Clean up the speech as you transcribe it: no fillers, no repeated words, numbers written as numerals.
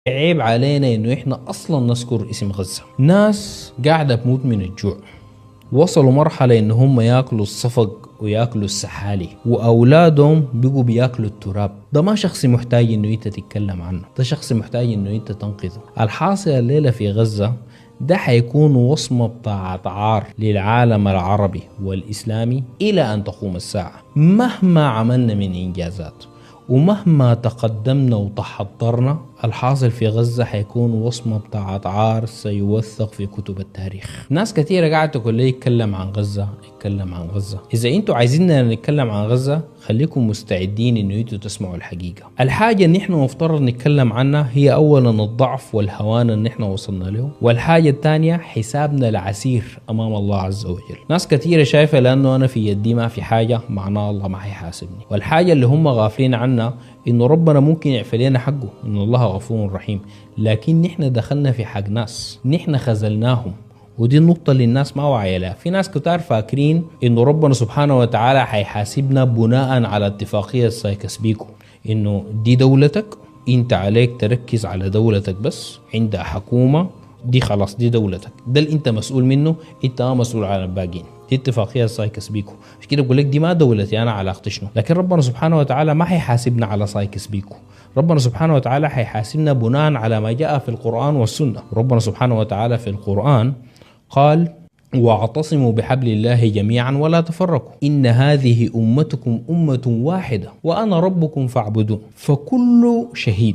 عيب علينا انه احنا اصلا نذكر اسم غزة. ناس قاعدة بموت من الجوع، وصلوا مرحلة ان هم ياكلوا الصفق وياكلوا السحالي، واولادهم بيقوا بياكلوا التراب. ده ما شخص محتاج انه انت تتكلم عنه، ده شخص محتاج انه انت تنقذه. الحاصل الليلة في غزة ده حيكون وصمة بتاعت عار للعالم العربي والإسلامي إلى أن تقوم الساعة. مهما عملنا من إنجازات ومهما تقدمنا وتحضرنا، الحاصل في غزة حيكون وصمة بتاعت عار سيوثق في كتب التاريخ. ناس كثيرة قاعدة تقول لي يتكلم عن غزة يتكلم عن غزة. إذا أنتوا عايزيننا نتكلم عن غزة خليكم مستعدين إنه أنتوا تسمعوا الحقيقة. الحاجة اللي نحن مفترض نتكلم عنها هي أولا الضعف والهوان اللي نحن وصلنا له، والحاجة الثانية حسابنا العسير أمام الله عز وجل. ناس كثيرة شايفة لأنه أنا في يدي ما في حاجة معناه الله ما حيحاسبني، والحاجة اللي هم غافلين عنها إنه ربنا ممكن يعفي لنا حقه، إنه الله غفور رحيم. لكن نحن دخلنا في حق ناس، نحن خذلناهم، ودي النقطة اللي الناس ما واعية لها. في ناس كتار فاكرين إنه ربنا سبحانه وتعالى حيحاسبنا بناء على اتفاقية سايكس بيكو، إنه دي دولتك، أنت عليك تركز على دولتك بس، عندها حكومة، دي خلاص دي دولتك، ده اللي أنت مسؤول منه، أنت ما مسؤول عن الباقين. دي اتفاقية سايكس بيكو. مش كده بقول لك دي ما دولتي أنا علاقتي شنو. لكن ربنا سبحانه وتعالى ما حيحاسبنا على سايكس بيكو، ربنا سبحانه وتعالى حيحاسبنا بناء على ما جاء في القرآن والسنة. ربنا سبحانه وتعالى في القرآن قال: واعتصموا بحبل الله جميعا ولا تفرقوا إن هذه أمتكم أمة واحدة وأنا ربكم فاعبدون. فكل شهيد